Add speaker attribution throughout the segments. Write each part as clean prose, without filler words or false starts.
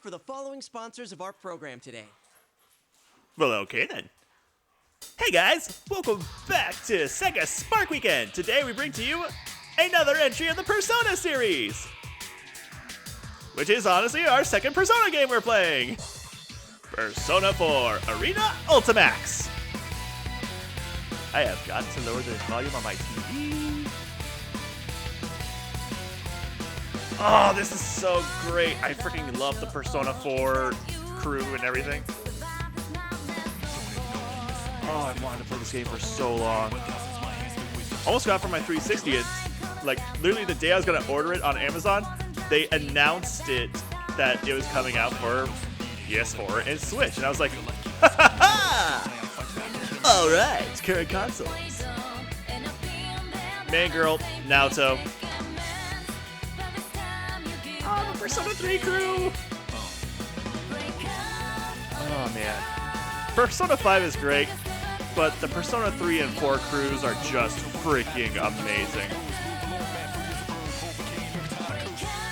Speaker 1: for the following sponsors of our program today.
Speaker 2: Well, okay then. Hey guys, welcome back to Sega Spark Weekend. Today we bring to you another entry of the Persona series, which is honestly our second Persona game we're playing. Persona 4 Arena Ultimax. I have got to lower the volume on my TV. Oh, this is so great. I freaking love the Persona 4 crew and everything. Oh, I wanted to play this game for so long. Almost got it for my 360. It's like literally the day I was gonna order it on Amazon, they announced it that it was coming out for PS4 and Switch, and I was like, ha ha ha! All right, current consoles. Man, girl, Naoto. Oh, the Persona 3 crew. Oh man, Persona 5 is great. But the Persona 3 and 4 crews are just freaking amazing.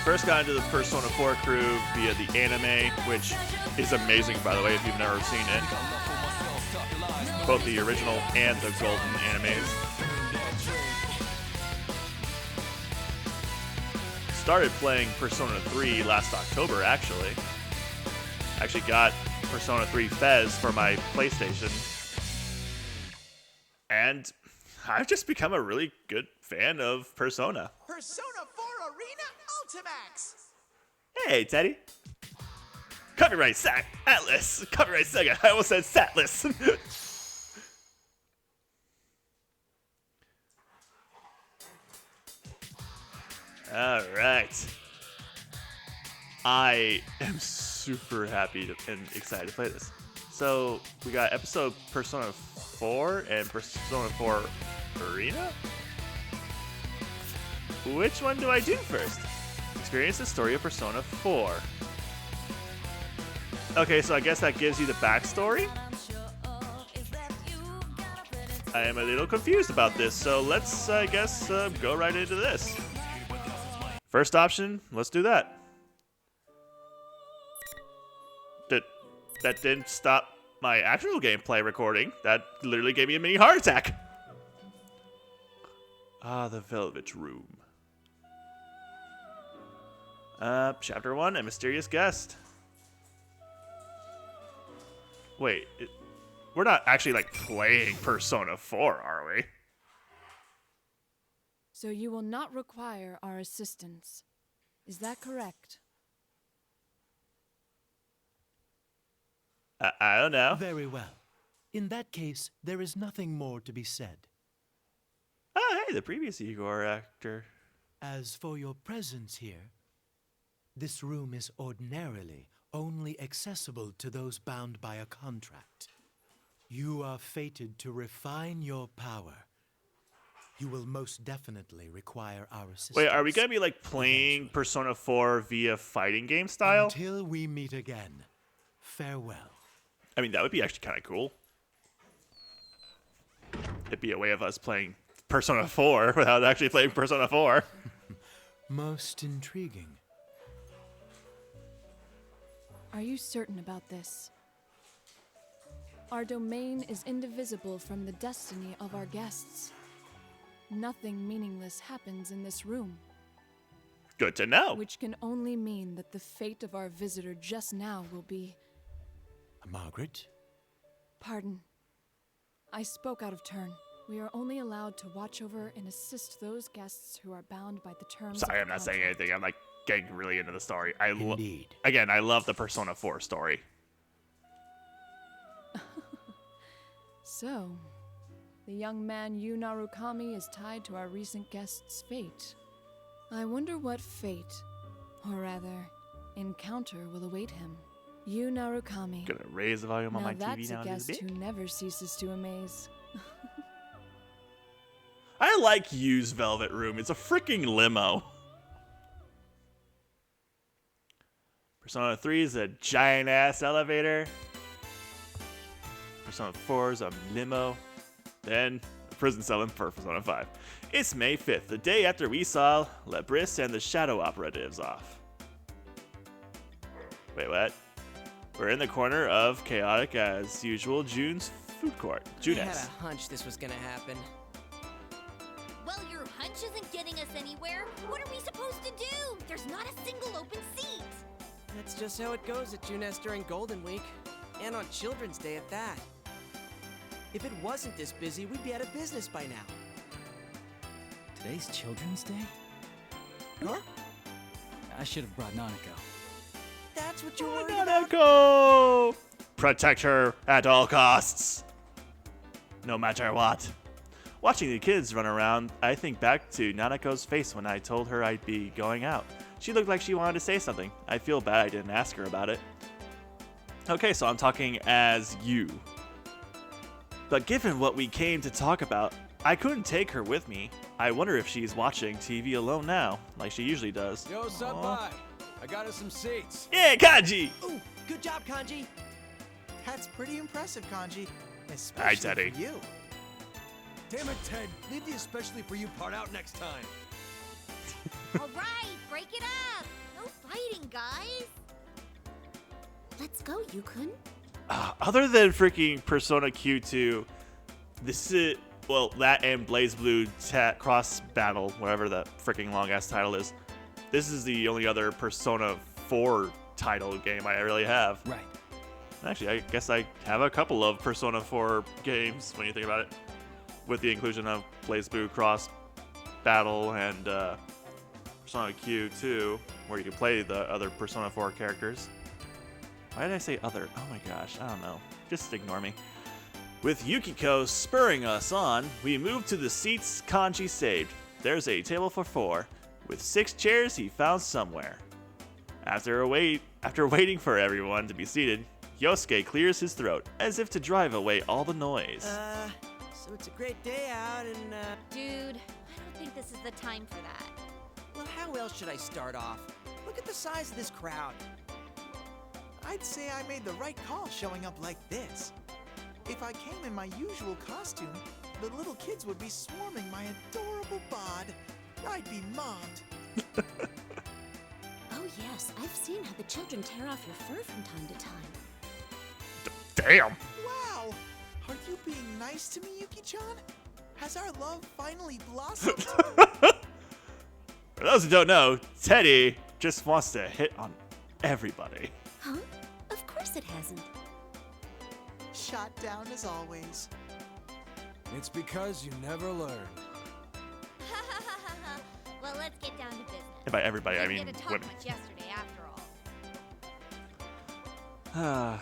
Speaker 2: First got into the Persona 4 crew via the anime, which is amazing, by the way, if you've never seen it. Both the original and the golden animes. Started playing Persona 3 last October, actually. Actually got Persona 3 Fez for my PlayStation. And I've just become a really good fan of Persona.
Speaker 1: Persona 4 Arena Ultimax!
Speaker 2: Hey, Teddy. Copyright Atlus. Copyright Sega. I almost said Satless. All right. I am super happy and excited to play this. So we got episode Persona 4 and Persona 4 Arena? Which one do I do first? Experience the story of Persona 4. Okay, so I guess that gives you the backstory? I am a little confused about this, so let's, I guess, go right into this. First option, let's do that. That didn't stop my actual gameplay recording. That literally gave me a mini heart attack. Ah, the Velvet Room. Chapter 1, A Mysterious Guest. Wait, we're not actually, like, playing Persona 4, are we?
Speaker 3: So you will not require our assistance. Is that correct?
Speaker 2: I don't know.
Speaker 4: Very well. In that case, there is nothing more to be said.
Speaker 2: Oh, hey, the previous Igor actor.
Speaker 4: As for your presence here, this room is ordinarily only accessible to those bound by a contract. You are fated to refine your power. You will most definitely require our assistance.
Speaker 2: Wait, are we gonna be like playing Persona 4 via fighting game style?
Speaker 4: Until we meet again, farewell.
Speaker 2: I mean, that would be actually kind of cool. It'd be a way of us playing Persona 4 without actually playing Persona 4.
Speaker 4: Most intriguing.
Speaker 3: Are you certain about this? Our domain is indivisible from the destiny of our guests. Nothing meaningless happens in this room.
Speaker 2: Good to know.
Speaker 3: Which can only mean that the fate of our visitor just now will be...
Speaker 4: Margaret?
Speaker 3: Pardon. I spoke out of turn. We are only allowed to watch over and assist those guests who are bound by the terms
Speaker 2: Sorry,
Speaker 3: of
Speaker 2: I'm
Speaker 3: the
Speaker 2: not saying
Speaker 3: contract.
Speaker 2: anything. I'm like getting really into the story.
Speaker 4: Indeed.
Speaker 2: Again, I love the Persona 4 story.
Speaker 3: So, the young man Yu Narukami is tied to our recent guest's fate. I wonder what fate, or rather, encounter will await him. Yu Narukami.
Speaker 2: Gonna raise the volume on
Speaker 3: Now
Speaker 2: my TV
Speaker 3: that's
Speaker 2: down
Speaker 3: a
Speaker 2: a
Speaker 3: guest
Speaker 2: bit.
Speaker 3: who never ceases to amaze.
Speaker 2: I like Yu's Velvet Room. It's a freaking limo. Persona 3 is a giant ass elevator. Persona 4 is a limo. Then a prison cell in Persona 5. It's May 5th, the day after we saw Lebris and the Shadow Operatives off. Wait, what? We're in the corner of chaotic as usual June's food court.
Speaker 1: I had
Speaker 2: Junes.
Speaker 1: a hunch this was gonna happen.
Speaker 5: Well, your hunch isn't getting us anywhere. What are we supposed to do? There's not a single open seat.
Speaker 1: That's just how it goes at Junes during Golden Week. And on Children's Day at that. If it wasn't this busy, we'd be out of business by now.
Speaker 6: Today's Children's Day?
Speaker 1: Huh?
Speaker 6: I should have brought NaCl.
Speaker 1: That's what you're worried about?
Speaker 2: NaCl! Protect her at all costs. No matter what. Watching the kids run around, I think back to NaNaCo's face when I told her I'd be going out. She looked like she wanted to say something. I feel bad I didn't ask her about it. Okay, so I'm talking as you. But given what we came to talk about, I couldn't take her with me. I wonder if she's watching TV alone now, like she usually does.
Speaker 7: Yo, sub by. I got us some seats.
Speaker 2: Yeah, Kanji!
Speaker 1: Ooh, good job, Kanji.
Speaker 8: That's pretty impressive, Kanji.
Speaker 2: Hi,
Speaker 8: Especially
Speaker 2: Teddy.
Speaker 8: for you.
Speaker 7: Damn it, Ted. Leave the especially for you part out next time.
Speaker 5: All right, break it up. No fighting, guys. Let's go, Yukun.
Speaker 2: Other than freaking Persona Q2, this is, well, that and Blaze Blue Cross Battle, whatever that freaking long ass title is. This is the only other Persona 4 title game I really have.
Speaker 6: Right.
Speaker 2: Actually, I guess I have a couple of Persona 4 games when you think about it, with the inclusion of Blaze Blue Cross Battle and Persona Q2, where you can play the other Persona 4 characters. Why did I say other? Oh my gosh, I don't know. Just ignore me. With Yukiko spurring us on, we move to the seats Kanji saved. There's a table for 4, with 6 chairs he found somewhere. After waiting for everyone to be seated, Yosuke clears his throat, as if to drive away all the noise.
Speaker 1: So it's a great day out and,
Speaker 5: Dude, I don't think this is the time for that.
Speaker 1: well, how else should I start off? Look at the size of this crowd.
Speaker 8: I'd say I made the right call showing up like this. If I came in my usual costume, the little kids would be swarming my adorable bod. I'd be mobbed.
Speaker 5: Oh, yes, I've seen how the children tear off your fur from time to time.
Speaker 2: Damn!
Speaker 8: Wow! Are you being nice to me, Yuki-chan? Has our love finally blossomed?
Speaker 2: For those who don't know, Teddy just wants to hit on everybody.
Speaker 5: Huh? Of course it hasn't.
Speaker 8: Shot down as always.
Speaker 7: It's because you never learn.
Speaker 5: Well, let's get down to business.
Speaker 2: And by everybody, I
Speaker 5: We
Speaker 2: mean
Speaker 5: didn't get to talk
Speaker 2: women.
Speaker 5: much yesterday, after all.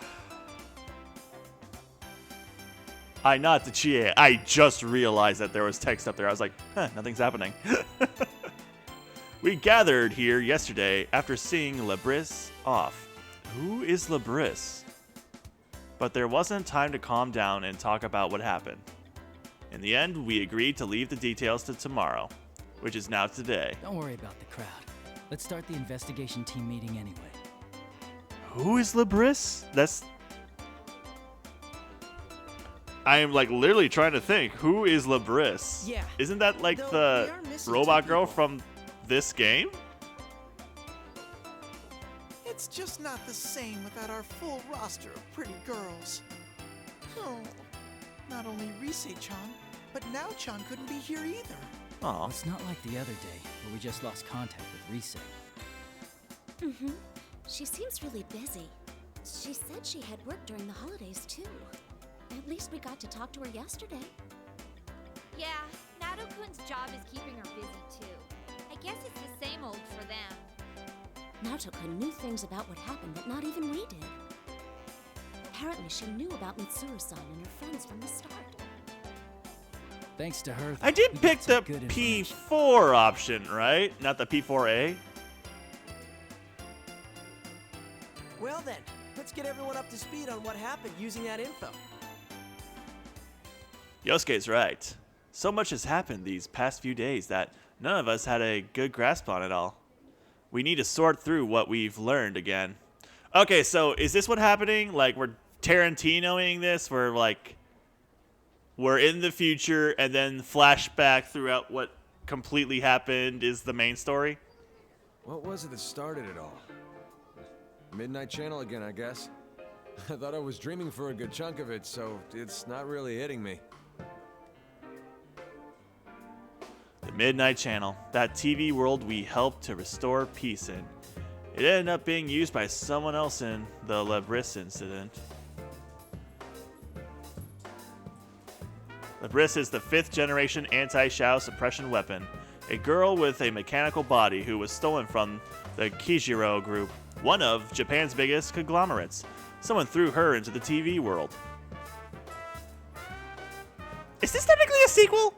Speaker 2: I not the Chie. I just realized that there was text up there. I was like, huh, nothing's happening. We gathered here yesterday after seeing Labris off. Who is Labris? But there wasn't time to calm down and talk about what happened. In the end, we agreed to leave the details to tomorrow, which is now today.
Speaker 6: Don't worry about the crowd. Let's start the investigation team meeting anyway.
Speaker 2: Who is Labris? I am like literally trying to think. Who is Labris?
Speaker 1: Yeah.
Speaker 2: Isn't that like
Speaker 1: Though
Speaker 2: the
Speaker 1: we are missing
Speaker 2: robot
Speaker 1: 2
Speaker 2: girl
Speaker 1: people.
Speaker 2: from this game?
Speaker 8: It's just not the same without our full roster of pretty girls. Oh, not only Rise-chan, but Nao-chan couldn't be here either.
Speaker 2: Aw.
Speaker 6: It's not like the other day where we just lost contact with Rise.
Speaker 5: Mm-hmm. She seems really busy. She said she had work during the holidays, too. At least we got to talk to her yesterday.
Speaker 9: Yeah, Nato-kun's job is keeping her busy too. I guess it's the same old for them.
Speaker 5: Naoto-kun knew things about what happened that not even we did. Apparently, she knew about Mitsuru-san and her friends from the start.
Speaker 6: Thanks to her,
Speaker 2: I did
Speaker 6: we got
Speaker 2: pick the
Speaker 6: some good information.
Speaker 2: P4 option, right? Not the P4A?
Speaker 1: Well then, let's get everyone up to speed on what happened using that info.
Speaker 2: Yosuke's right. So much has happened these past few days that none of us had a good grasp on it all. We need to sort through what we've learned again. Okay, so is this what happening? Like we're Tarantinoing this? We're in the future and then flashback throughout what completely happened is the main story?
Speaker 7: What was it that started it all? Midnight Channel again, I guess. I thought I was dreaming for a good chunk of it, so it's not really hitting me.
Speaker 2: The Midnight Channel, that TV world we helped to restore peace in. It ended up being used by someone else in the Lebris incident. Lebris is the 5th generation anti-Shao suppression weapon. A girl with a mechanical body who was stolen from the Kijiro Group, one of Japan's biggest conglomerates. Someone threw her into the TV world. Is this technically a sequel?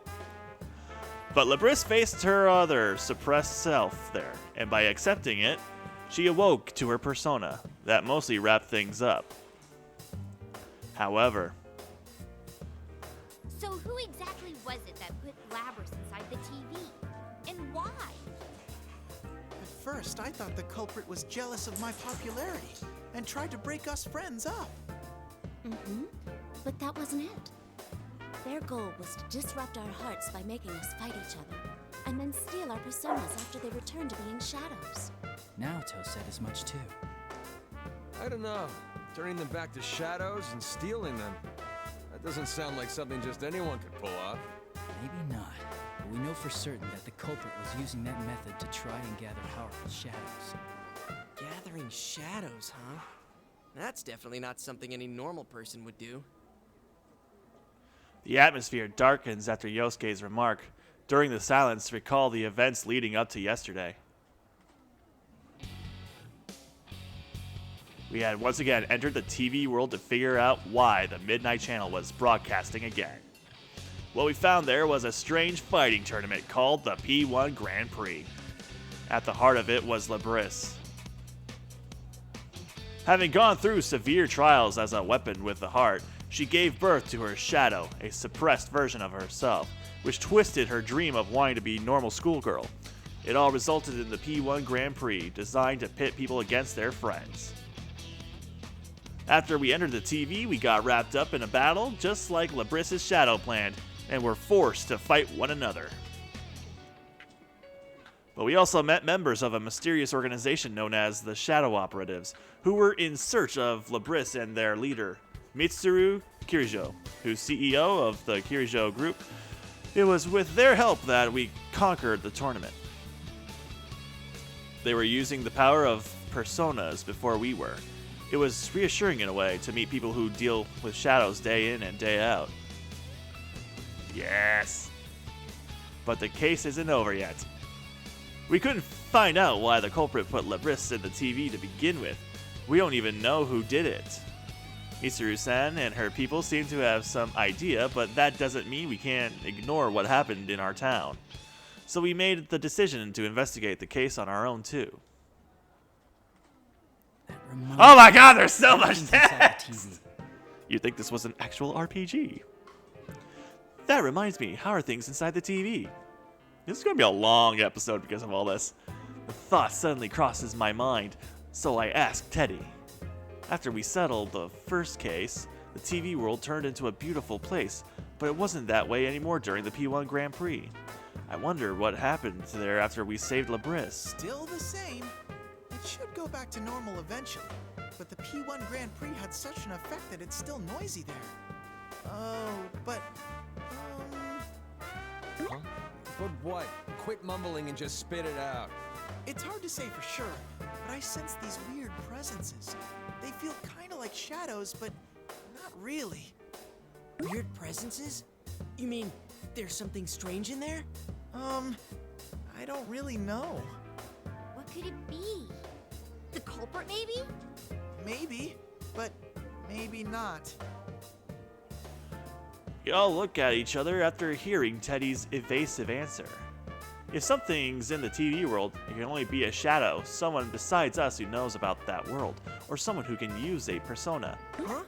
Speaker 2: But Lebris faced her other suppressed self there, and by accepting it, she awoke to her persona. That mostly wrapped things up. However,
Speaker 9: So who exactly was it that put Labrys inside the TV? And why?
Speaker 8: At first, I thought the culprit was jealous of my popularity and tried to break us friends up.
Speaker 5: But that wasn't it. Their goal was to disrupt our hearts by making us fight each other, and then steal our personas after they returned to being shadows.
Speaker 6: Naoto said as much too.
Speaker 7: I don't know. Turning them back to shadows and stealing them. That doesn't sound like something just anyone could pull off.
Speaker 6: Maybe not, but we know for certain that the culprit was using that method to try and gather powerful shadows.
Speaker 1: Gathering shadows, huh? That's definitely not something any normal person would do.
Speaker 2: the atmosphere darkens after Yosuke's remark. During the silence, recall the events leading up to yesterday. We had once again entered the TV world to figure out why the Midnight Channel was broadcasting again. What we found there was a strange fighting tournament called the P1 Grand Prix. At the heart of it was Lebris. Having gone through severe trials as a weapon with the heart, she gave birth to her shadow, a suppressed version of herself, which twisted her dream of wanting to be a normal schoolgirl. It all resulted in the P1 Grand Prix, designed to pit people against their friends. After we entered the TV, we got wrapped up in a battle, just like Lebris' shadow planned, and were forced to fight one another. But we also met members of a mysterious organization known as the Shadow Operatives, who were in search of Lebris and their leader, Mitsuru Kirijo, who's CEO of the Kirijo Group. It was with their help that we conquered the tournament. They were using the power of personas before we were. It was reassuring in a way to meet people who deal with shadows day in and day out. Yes! But the case isn't over yet. We couldn't find out why the culprit put Lebris in the TV to begin with. We don't even know who did it. Mitsuru-san and her people seem to have some idea, but that doesn't mean we can't ignore what happened in our town. So we made the decision to investigate the case on our own too. Oh my god, there's so much text! You'd think this was an actual RPG. That reminds me, how are things inside the TV? This is going to be a long episode because of all this. The thought suddenly crosses my mind, so I asked Teddy. After we settled the first case, the TV world turned into a beautiful place, but it wasn't that way anymore during the P1 Grand Prix. I wonder what happened there after we saved Lebris.
Speaker 8: Still the same. It should go back to normal eventually, but the P1 Grand Prix had such an effect that it's still noisy there. Oh, but,
Speaker 7: Huh? But what? Quit mumbling and just spit it out.
Speaker 8: it's hard to say for sure, but I sense these weird presences. They feel kind of like shadows, but not really.
Speaker 1: Weird presences? You mean there's something strange in there?
Speaker 8: I don't really know.
Speaker 9: What could it be? The culprit, maybe?
Speaker 8: Maybe, but maybe not.
Speaker 2: We all look at each other after hearing Teddy's evasive answer. If something's in the TV world, it can only be a shadow, someone besides us who knows about that world, or someone who can use a persona.
Speaker 1: Huh?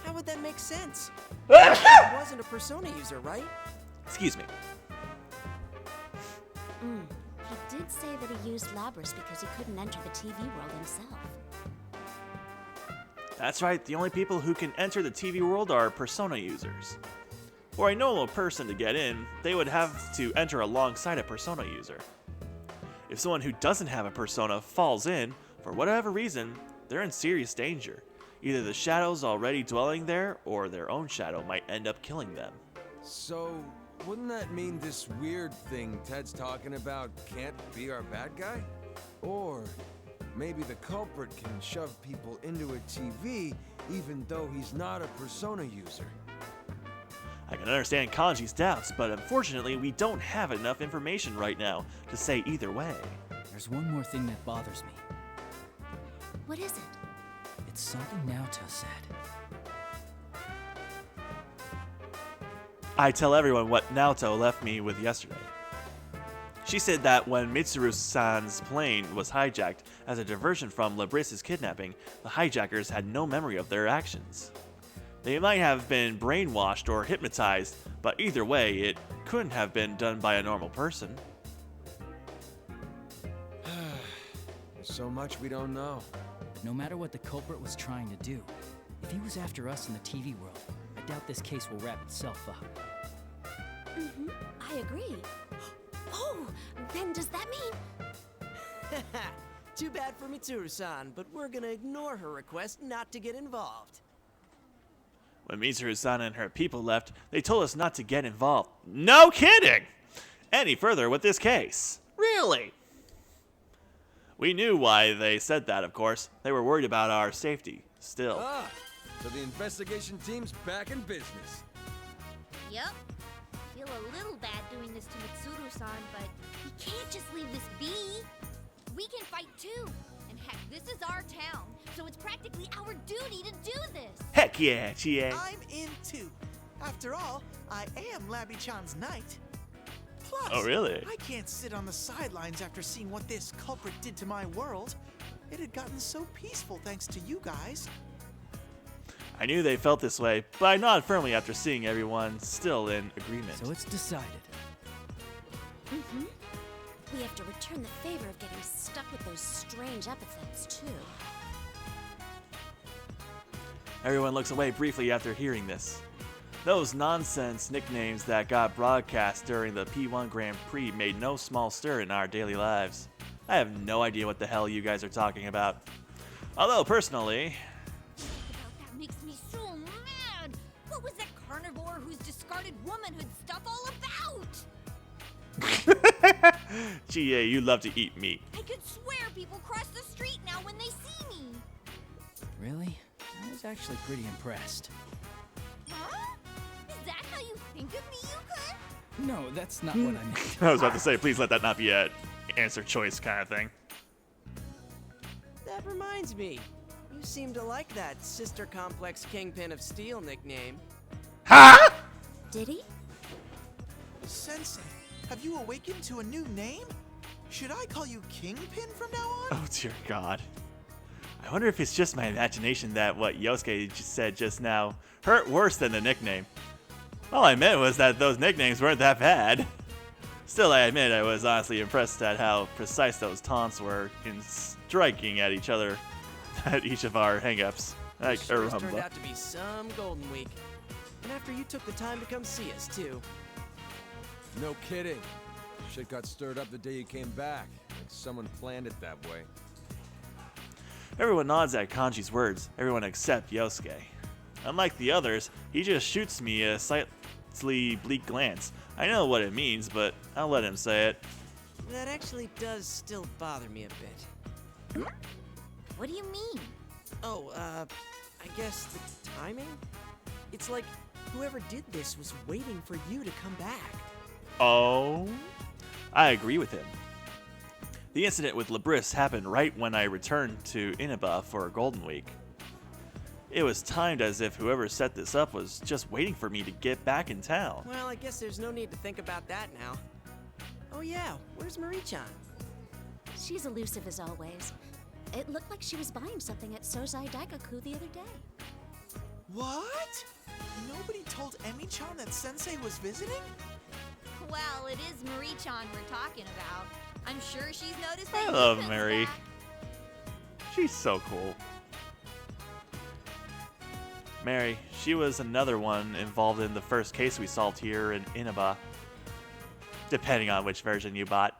Speaker 1: How would that make sense? He wasn't a persona user, right?
Speaker 2: Excuse me.
Speaker 5: He did say that he used Labrys because he couldn't enter the TV world himself.
Speaker 2: That's right, the only people who can enter the TV world are persona users. For a normal person to get in, they would have to enter alongside a persona user. If someone who doesn't have a persona falls in, for whatever reason, they're in serious danger. Either the shadows already dwelling there, or their own shadow might end up killing them.
Speaker 7: So, wouldn't that mean this weird thing Ted's talking about can't be our bad guy? Or maybe the culprit can shove people into a TV even though he's not a persona user.
Speaker 2: I can understand Kanji's doubts, but unfortunately we don't have enough information right now to say either way.
Speaker 6: There's one more thing that bothers me.
Speaker 5: What is it?
Speaker 6: It's something Naoto said.
Speaker 2: I tell everyone what Naoto left me with yesterday. She said that when Mitsuru-san's plane was hijacked as a diversion from Labris's kidnapping, the hijackers had no memory of their actions. They might have been brainwashed or hypnotized, but either way, it couldn't have been done by a normal person.
Speaker 7: There's so much we don't know.
Speaker 6: No matter what the culprit was trying to do, if he was after us in the TV world, I doubt this case will wrap itself up.
Speaker 5: I agree. Oh, then does that mean...
Speaker 1: Too bad for Mitsuru-san, but we're gonna ignore her request not to get involved.
Speaker 2: When Mitsuru-san and her people left, they told us not to get involved. No kidding! Any further with this case. Really? We knew why they said that, of course. They were worried about our safety. Still.
Speaker 7: Ah, so the investigation team's back in business.
Speaker 9: Yup. Feel a little bad doing this to Mitsuru-san, but we can't just leave this be. We can fight too. And heck, this is our town, so it's practically our duty to do this.
Speaker 2: Heck yeah, Chie.
Speaker 8: I'm in too. After all, I am Labby-chan's knight. Plus,
Speaker 2: Oh, really?
Speaker 8: I can't sit on the sidelines after seeing what this culprit did to my world. It had gotten so peaceful thanks to you guys.
Speaker 2: I knew they felt this way, but I nodded firmly after seeing everyone still in agreement.
Speaker 6: So it's decided.
Speaker 5: We have to return the favor of getting stuck with those strange epithets, too.
Speaker 2: Everyone looks away briefly after hearing this. Those nonsense nicknames that got broadcast during the P1 Grand Prix made no small stir in our daily lives. I have no idea what the hell you guys are talking about. Although, personally...
Speaker 9: That makes me so mad. What was that carnivore whose discarded womanhood stuff all about?
Speaker 2: Chie, you love to eat meat.
Speaker 9: I could swear people cross the street now when they see me.
Speaker 6: Really? I was actually pretty impressed.
Speaker 9: Huh? Is that how you think of me, Yuka?
Speaker 6: No, that's not what I meant.
Speaker 2: I was about to say, please let that not be a answer choice kind of thing.
Speaker 1: That reminds me. You seem to like that Sister Complex Kingpin of Steel nickname.
Speaker 2: Ha!
Speaker 5: Did he?
Speaker 8: Sensei, have you awakened to a new name? Should I call you Kingpin from now on?
Speaker 2: Oh dear God. I wonder if it's just my imagination that what Yosuke said just now hurt worse than the nickname. All I meant was that those nicknames weren't that bad. Still, I admit I was honestly impressed at how precise those taunts were in striking at each other at each of our hang-ups. Like
Speaker 1: Sure turned
Speaker 2: Arumba.
Speaker 1: out to be some Golden Week. And after you took the time to come see us, too.
Speaker 7: No kidding. Shit got stirred up the day you came back. Like someone planned it that way.
Speaker 2: Everyone nods at Kanji's words, everyone except Yosuke. Unlike the others, he just shoots me a slightly bleak glance. I know what it means, but I'll let him say it.
Speaker 1: That actually does still bother me a bit.
Speaker 5: What do you mean?
Speaker 1: Oh, I guess the timing? It's like whoever did this was waiting for you to come back.
Speaker 2: Oh? I agree with him. The incident with Labris happened right when I returned to Inaba for Golden Week. It was timed as if whoever set this up was just waiting for me to get back in town.
Speaker 1: Well, I guess there's no need to think about that now. Oh yeah, where's Marie-chan?
Speaker 5: She's elusive as always. It looked like she was buying something at Sozai Daikaku the other day.
Speaker 8: What? Nobody told Emi-chan that Sensei was visiting?
Speaker 9: Well, it is Marie-chan we're talking about. I'm sure she's noticed that
Speaker 2: I love
Speaker 9: Yuka's
Speaker 2: Mary.
Speaker 9: back.
Speaker 2: She's so cool. Mary, she was another one involved in the first case we solved here in Inaba. Depending on which version you bought.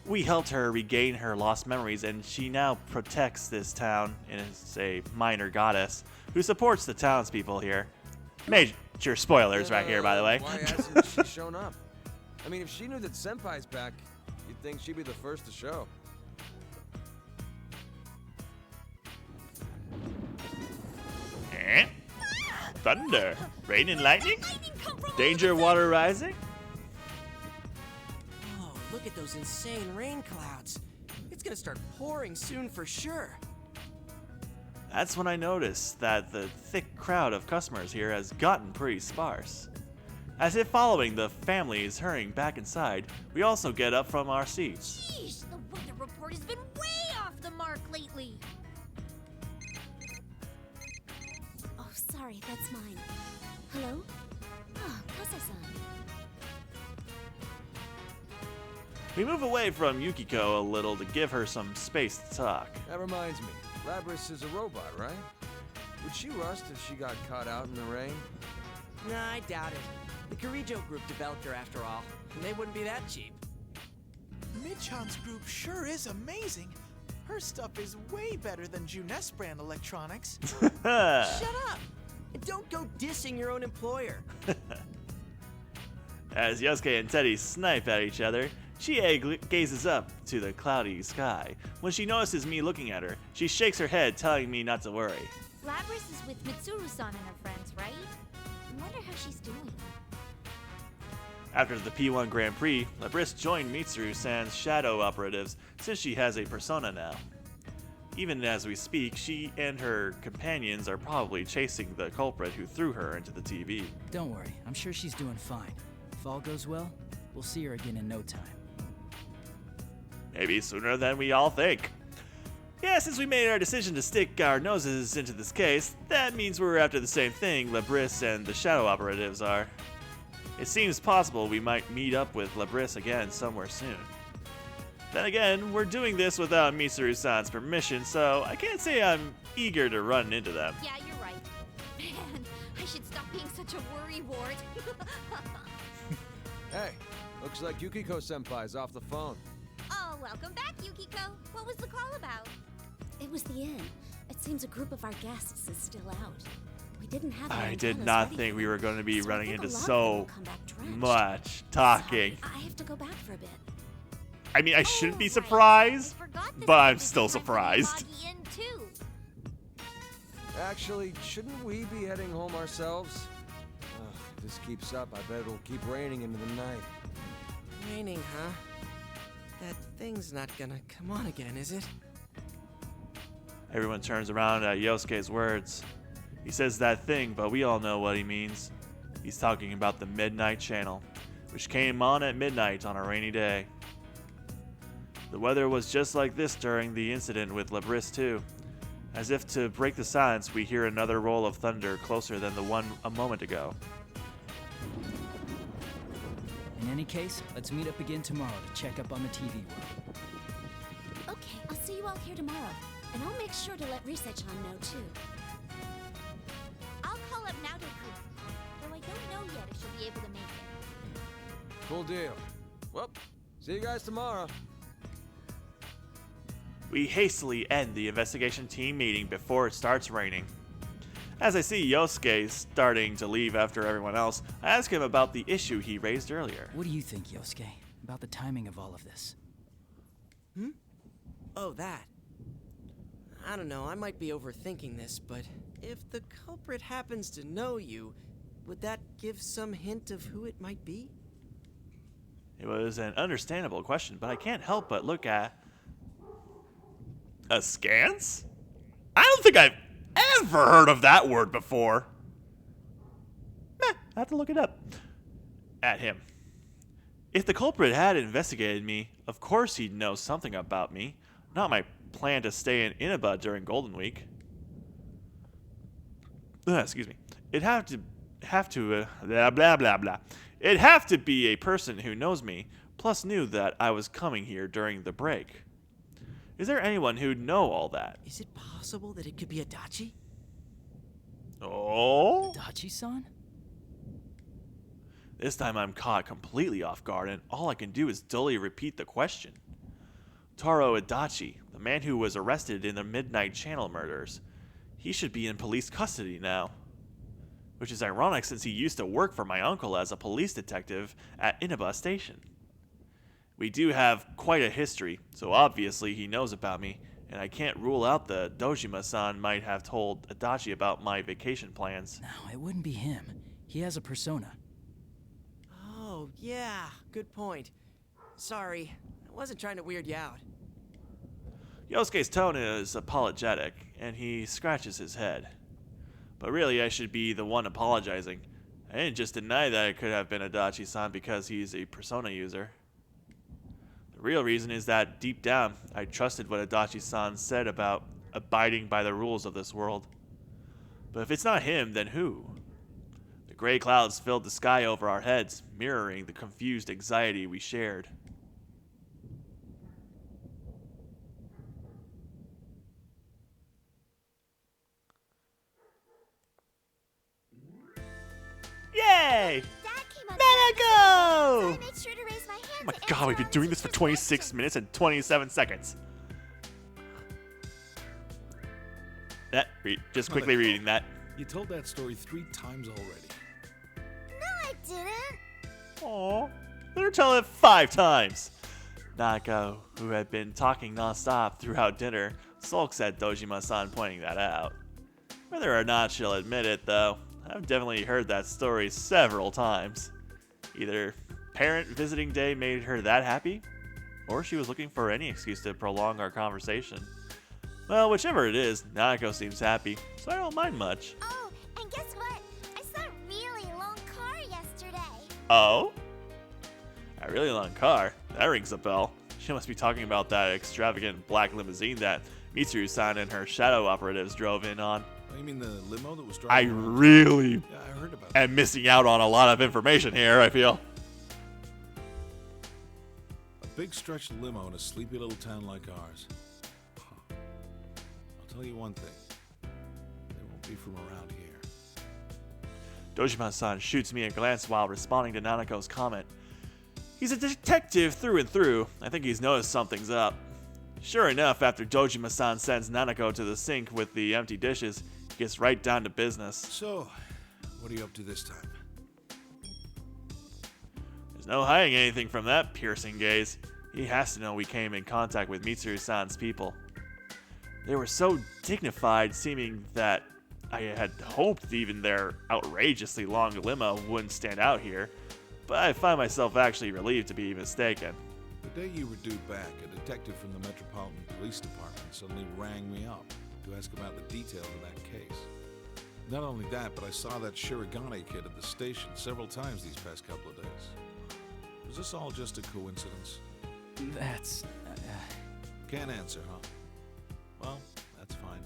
Speaker 2: We helped her regain her lost memories, and she now protects this town and is a minor goddess who supports the townspeople here. Major spoilers right here, by the way.
Speaker 7: Why hasn't she shown up? I mean, if she knew that Senpai's back, you'd think she'd be the first to show.
Speaker 2: Thunder, rain and lightning, danger, water rising.
Speaker 1: Oh, look at those insane rain clouds. It's gonna start pouring soon for sure.
Speaker 2: That's when I noticed that the thick crowd of customers here has gotten pretty sparse. As if following the families hurrying back inside, we also get up from our seats.
Speaker 9: Sheesh, the weather report has been way off the mark lately.
Speaker 5: Oh, sorry, that's mine. Hello? Oh, Kase-san.
Speaker 2: We move away from Yukiko a little to give her some space to talk.
Speaker 7: That reminds me, Labris is a robot, right? Would she rust if she got caught out in the rain?
Speaker 1: Nah, I doubt it. The Kirijo group developed her after all, and they wouldn't be that cheap.
Speaker 8: Mid-chan's group sure is amazing. Her stuff is way better than Junes brand electronics.
Speaker 1: Shut up! And don't go dissing your own employer.
Speaker 2: As Yosuke and Teddy snipe at each other, Chie gazes up to the cloudy sky. When she notices me looking at her, she shakes her head, telling me not to worry.
Speaker 9: Labris is with Mitsuru-san and her friends, right? I wonder how she's doing.
Speaker 2: After the P1 Grand Prix, Labris joined Mitsuru-san's shadow operatives since she has a persona now. Even as we speak, she and her companions are probably chasing the culprit who threw her into the TV.
Speaker 6: Don't worry, I'm sure she's doing fine. If all goes well, we'll see her again in no time.
Speaker 2: Maybe sooner than we all think. Yeah, since we made our decision to stick our noses into this case, that means we're after the same thing Labris and the shadow operatives are. It seems possible we might meet up with Labris again somewhere soon. Then again, we're doing this without Mitsuru-san's permission, so I can't say I'm eager to run into them.
Speaker 9: Yeah, you're right. Man, I should stop being such a worrywart.
Speaker 7: Hey, looks like Yukiko-senpai's off the phone.
Speaker 9: Oh, welcome back, Yukiko. What was the call about?
Speaker 5: It was the inn. It seems a group of our guests is still out. We didn't have our
Speaker 2: I did
Speaker 5: antennas
Speaker 2: not
Speaker 5: ready
Speaker 2: think
Speaker 5: for
Speaker 2: we
Speaker 5: them,
Speaker 2: were going to be
Speaker 5: so I
Speaker 2: running
Speaker 5: think a
Speaker 2: into
Speaker 5: lot of them
Speaker 2: so
Speaker 5: will come back drenched.
Speaker 2: much talking.
Speaker 5: Sorry, I have to go back for a bit.
Speaker 2: I mean, I shouldn't be
Speaker 9: Right.
Speaker 2: surprised,
Speaker 9: I forgot this
Speaker 2: but I'm
Speaker 9: place is
Speaker 2: still
Speaker 9: my friend
Speaker 2: surprised.
Speaker 9: Boggy Inn, too.
Speaker 7: Actually, shouldn't we be heading home ourselves? Ugh, if this keeps up, I bet it'll keep raining into the night.
Speaker 1: Raining, huh? That thing's not gonna come on again, is it?
Speaker 2: Everyone turns around at Yosuke's words. He says that thing, but we all know what he means. He's talking about the Midnight Channel, which came on at midnight on a rainy day. The weather was just like this during the incident with Labris too. As if to break the silence, we hear another roll of thunder closer than the one a moment ago.
Speaker 6: In any case, let's meet up again tomorrow to check up on the TV world.
Speaker 5: Okay, I'll see you all here tomorrow. And I'll make sure to let Research-on know, too.
Speaker 9: I'll call up Naoto-kun, though I don't know yet if she'll be able to make it.
Speaker 7: Cool deal. Well, see you guys tomorrow.
Speaker 2: We hastily end the investigation team meeting before it starts raining. As I see Yosuke starting to leave after everyone else, I ask him about the issue he raised earlier.
Speaker 6: What do you think, Yosuke, about the timing of all of this?
Speaker 1: Oh, that. I don't know, I might be overthinking this, but if the culprit happens to know you, would that give some hint of who it might be?
Speaker 2: It was an understandable question, but I can't help but look at... Askance? I don't think I've ever heard of that word before. I have to look it up. At him. If the culprit had investigated me, of course he'd know something about me, not my plan to stay in Inaba during Golden Week. Excuse me. It'd have to blah blah blah blah. It'd have to be a person who knows me, plus knew that I was coming here during the break. Is there anyone who'd know all that?
Speaker 1: Is it possible that it could be Adachi?
Speaker 2: Oh?
Speaker 6: Dachi-san?
Speaker 2: This time I'm caught completely off guard, and all I can do is dully repeat the question. Taro Adachi, the man who was arrested in the Midnight Channel murders. He should be in police custody now. Which is ironic since he used to work for my uncle as a police detective at Inaba Station. We do have quite a history, so obviously he knows about me, and I can't rule out that Dojima-san might have told Adachi about my vacation plans.
Speaker 6: No, it wouldn't be him. He has a persona.
Speaker 1: Oh, yeah, good point. Sorry, I wasn't trying to weird you out.
Speaker 2: Yosuke's tone is apologetic, and he scratches his head. But really, I should be the one apologizing. I didn't just deny that it could have been Adachi-san because he's a persona user. The real reason is that, deep down, I trusted what Adachi-san said about abiding by the rules of this world. But if it's not him, then who? The gray clouds filled the sky over our heads, mirroring the confused anxiety we shared. Yay!
Speaker 5: Dad came up
Speaker 2: NaCl!
Speaker 5: so I made sure to raise my hand.
Speaker 2: Oh my
Speaker 5: to
Speaker 2: god, we've been
Speaker 5: answer
Speaker 2: doing this for
Speaker 5: his
Speaker 2: 26
Speaker 5: question.
Speaker 2: minutes and 27 seconds. Just quickly reading that.
Speaker 10: You told that story 3 times already.
Speaker 5: No, I didn't.
Speaker 2: Aww. Let her tell it 5 times. Nako, who had been talking nonstop throughout dinner, sulks at Dojima-san pointing that out. Whether or not she'll admit it, though, I've definitely heard that story several times. Either parent visiting day made her that happy, or she was looking for any excuse to prolong our conversation. Well, whichever it is, Nako seems happy, so I don't mind much.
Speaker 5: Oh, and guess what? I saw a really long car yesterday.
Speaker 2: Oh? A really long car? That rings a bell. She must be talking about that extravagant black limousine that Mitsuru-san and her shadow operatives drove in on.
Speaker 10: Oh, you mean the limo that was
Speaker 2: I
Speaker 10: driving around?
Speaker 2: really
Speaker 10: Yeah, I heard about
Speaker 2: am missing out on a lot of information here, I feel.
Speaker 10: A big stretch limo in a sleepy little town like ours. Huh. I'll tell you one thing. They won't be from around here.
Speaker 2: Dojima-san shoots me a glance while responding to Nanako's comment. He's a detective through and through. I think he's noticed something's up. Sure enough, after Dojima-san sends Nanako to the sink with the empty dishes, he gets right down to business.
Speaker 10: So, what are you up to this time?
Speaker 2: There's no hiding anything from that piercing gaze. He has to know we came in contact with Mitsuru-san's people. They were so dignified, seeming that I had hoped even their outrageously long limo wouldn't stand out here, but I find myself actually relieved to be mistaken.
Speaker 10: The day you were due back, a detective from the Metropolitan Police Department suddenly rang me up to ask about the details of that case. Not only that, but I saw that Shirogane kid at the station several times these past couple of days. Was this all just a coincidence?
Speaker 6: That's...
Speaker 10: Can't answer, huh? Well, that's fine.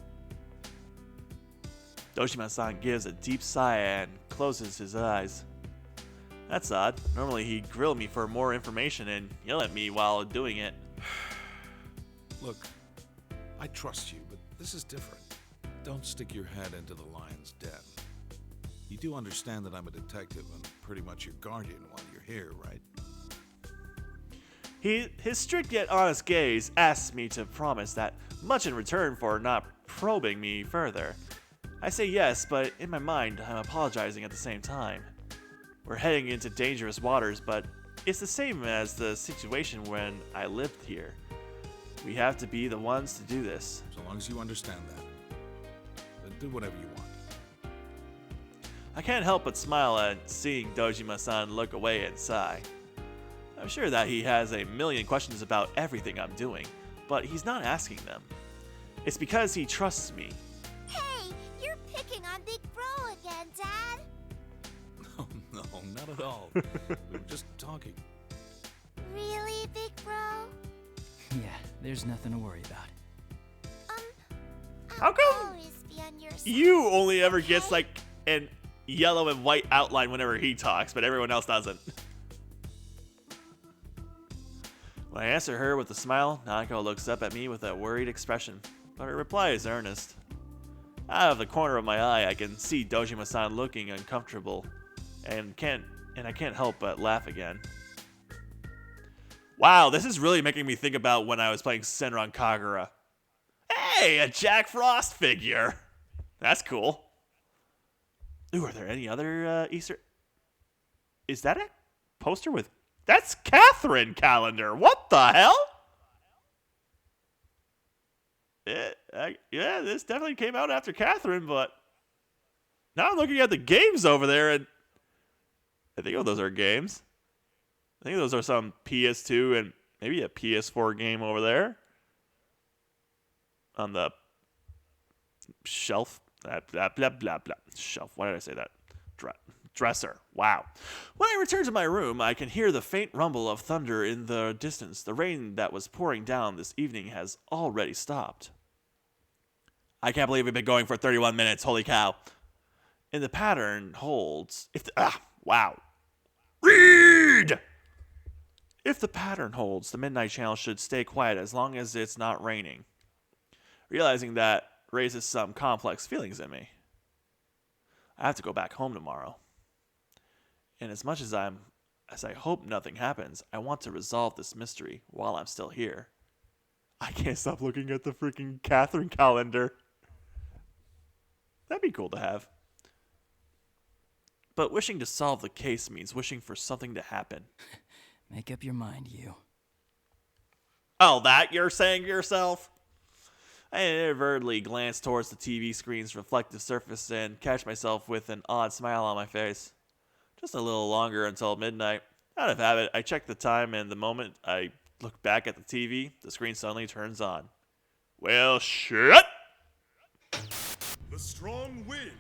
Speaker 2: Dojima-san gives a deep sigh and closes his eyes. That's odd. Normally he'd grill me for more information and yell at me while doing it.
Speaker 10: Look, I trust you, but this is different. Don't stick your head into the lion's den. You do understand that I'm a detective and pretty much your guardian while you're here, right?
Speaker 2: His strict yet honest gaze asks me to promise that much in return for not probing me further. I say yes, but in my mind, I'm apologizing at the same time. We're heading into dangerous waters, but it's the same as the situation when I lived here. We have to be the ones to do this.
Speaker 10: So long as you understand that. Then do whatever you want.
Speaker 2: I can't help but smile at seeing Dojima-san look away and sigh. I'm sure that he has a million questions about everything I'm doing, but he's not asking them. It's because he trusts me.
Speaker 5: Hey, you're picking on Big Bro again, Dad.
Speaker 10: Oh, no, not at all. We were just talking.
Speaker 5: Really, Big Bro?
Speaker 6: Yeah, there's nothing to worry about.
Speaker 2: How
Speaker 5: I'll
Speaker 2: come
Speaker 5: always be on your side.
Speaker 2: you only ever
Speaker 5: okay?
Speaker 2: gets like an yellow and white outline whenever he talks, but everyone else doesn't? When I answer her with a smile, Nanako looks up at me with a worried expression, but her reply is earnest. Out of the corner of my eye, I can see Dojima-san looking uncomfortable, and I can't help but laugh again. Wow, this is really making me think about when I was playing Senran Kagura. Hey, a Jack Frost figure. That's cool. Ooh, are there any other Easter... Is that a poster with... That's Catherine calendar. What the hell? Yeah, this definitely came out after Catherine, but... Now I'm looking at the games over there, and... I think those are games. I think those are some PS2 and maybe a PS4 game over there. On the shelf. Blah, blah, blah, blah. Shelf. Why did I say that? Dresser. Wow. When I return to my room, I can hear the faint rumble of thunder in the distance. The rain that was pouring down this evening has already stopped. I can't believe we've been going for 31 minutes. Holy cow. And the pattern holds... Wow. Read! If the pattern holds, the Midnight Channel should stay quiet as long as it's not raining. Realizing that raises some complex feelings in me. I have to go back home tomorrow. And as much as I hope nothing happens, I want to resolve this mystery while I'm still here. I can't stop looking at the freaking Catherine calendar. That'd be cool to have. But wishing to solve the case means wishing for something to happen.
Speaker 6: Make up your mind, you.
Speaker 2: Oh, that you're saying to yourself? I inadvertently glance towards the TV screen's reflective surface and catch myself with an odd smile on my face. Just a little longer until midnight. Out of habit, I check the time, and the moment I look back at the TV, the screen suddenly turns on. Well, shit!
Speaker 11: The strong win,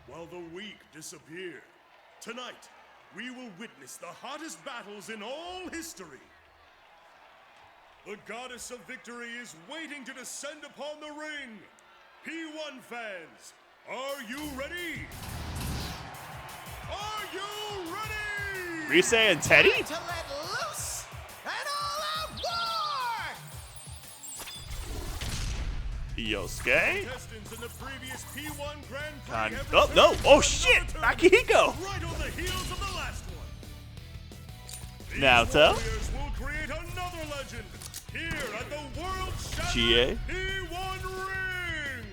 Speaker 11: while the weak disappear. Tonight, we will witness the hottest battles in all history. The goddess of victory is waiting to descend upon the ring. P1 fans, are you ready? Are you ready?
Speaker 2: Are you saying Teddy?
Speaker 8: To let loose an all-out war!
Speaker 2: Yosuke?
Speaker 11: Contestants in the previous P1 Grand Prix have
Speaker 2: Oh, no.
Speaker 11: returned
Speaker 2: Oh,
Speaker 11: to
Speaker 2: shit.
Speaker 11: another
Speaker 2: Akihiko.
Speaker 11: tournament, right on the heels of the last one. These
Speaker 2: Naoto?
Speaker 11: warriors will create another legend here at the World
Speaker 2: GA?
Speaker 11: P1 Ring.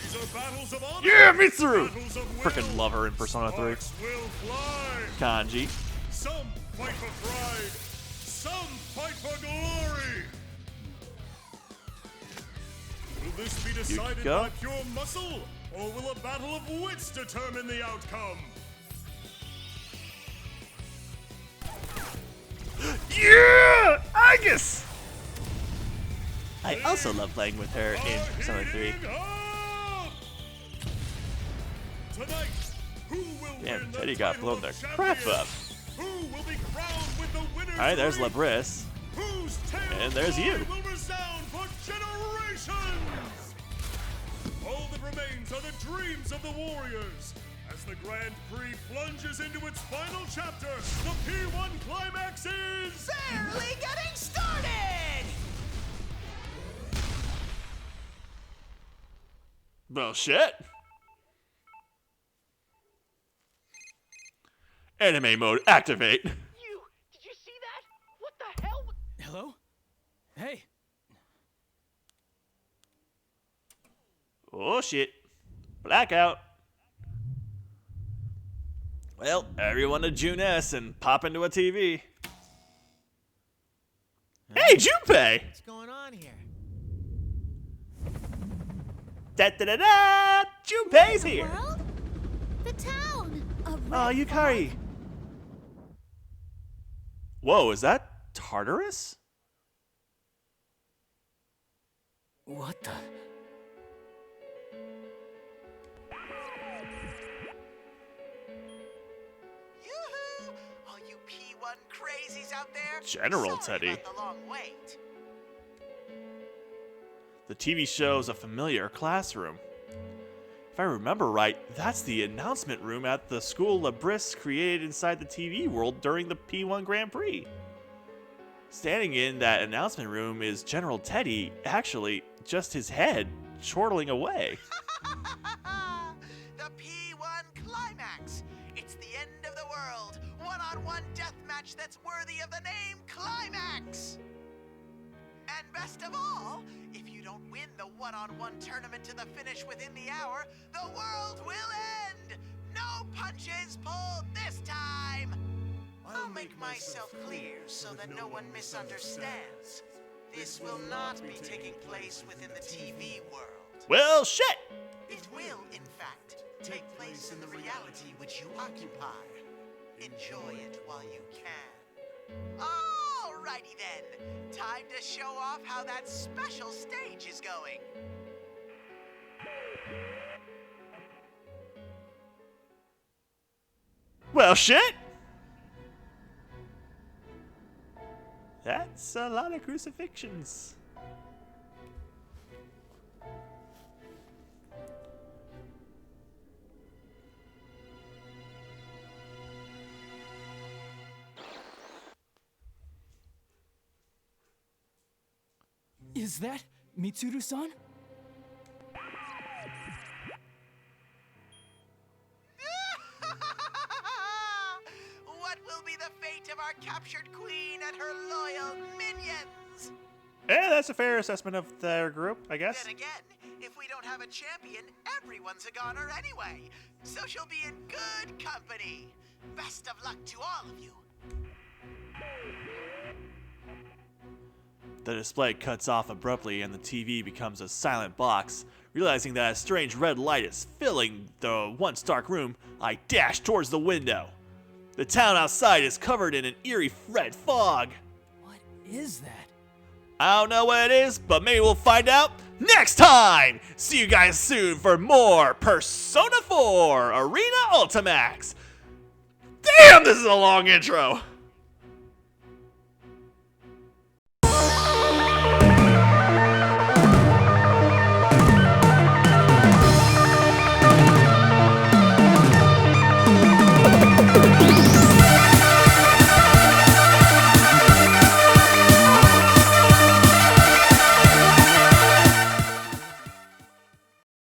Speaker 11: These are battles of honor.
Speaker 2: Yeah, Mitsuru!
Speaker 11: Battles of will.
Speaker 2: Freaking love her in Persona 3.
Speaker 11: Sparks will fly.
Speaker 2: Kanji.
Speaker 11: Some fight for pride. Some fight for glory. Will this be decided
Speaker 2: Yukiko?
Speaker 11: by pure muscle, or will a battle of wits determine the outcome?
Speaker 2: Yeah! Agus! I also love playing with her in Persona 3.
Speaker 11: Heating up! Tonight, who will
Speaker 2: Damn,
Speaker 11: win the
Speaker 2: Teddy got
Speaker 11: title
Speaker 2: blown
Speaker 11: of
Speaker 2: the
Speaker 11: champion?
Speaker 2: crap up.
Speaker 11: Who will be crowned with the winner's
Speaker 2: Alright, there's
Speaker 11: ring?
Speaker 2: Labris.
Speaker 11: Whose tale
Speaker 2: And there's
Speaker 11: of
Speaker 2: you.
Speaker 11: glory will resound for generations. All that remains are the dreams of the Warriors. As the Grand Prix plunges into its final chapter, the P1 climax is...
Speaker 8: Barely getting started!
Speaker 2: Bullshit. Anime mode activate.
Speaker 12: Did you see that? What the hell?
Speaker 6: Hello? Hey.
Speaker 2: Oh shit. Blackout. Well, everyone to June S and pop into a TV. Hey, Junpei!
Speaker 8: What's going on here?
Speaker 2: Da-da-da-da! Junpei's here!
Speaker 5: World? The town. A
Speaker 2: Oh,
Speaker 5: red
Speaker 2: Yukari.
Speaker 5: flag?
Speaker 2: Whoa, is that Tartarus?
Speaker 6: What the?
Speaker 8: Yoo-hoo! All you P1 crazies out there.
Speaker 2: General
Speaker 8: Sorry
Speaker 2: Teddy.
Speaker 8: about the long wait.
Speaker 2: The TV shows a familiar classroom. If I remember right, that's the announcement room at the school Labris created inside the TV world during the P1 Grand Prix. Standing in that announcement room is General Teddy, actually, just his head, chortling away.
Speaker 8: The P1 climax. It's the end of the world. match that's worthy of the name Climax! And best of all, if you don't win the one-on-one tournament to the finish within the hour, the world will end! No punches pulled this time! I'll make myself clear so that no one misunderstands. This will not be taking place within the TV world.
Speaker 2: Well, shit!
Speaker 8: It will, in fact, take place in the reality which you occupy. Enjoy it while you can. Alrighty then. Time to show off how that special stage is going.
Speaker 2: Well, shit! That's a lot of crucifixions.
Speaker 6: Is that Mitsuru-san?
Speaker 8: What will be the fate of our captured queen and her loyal minions?
Speaker 2: Yeah, that's a fair assessment of their group, I guess.
Speaker 8: Then again, if we don't have a champion, everyone's a goner anyway. So she'll be in good company. Best of luck to all of you.
Speaker 2: The display cuts off abruptly and the TV becomes a silent box. Realizing that a strange red light is filling the once dark room, I dash towards the window. The town outside is covered in an eerie red fog.
Speaker 6: What is that?
Speaker 2: I don't know what it is, but maybe we'll find out next time! See you guys soon for more Persona 4 Arena Ultimax! Damn, this is a long intro!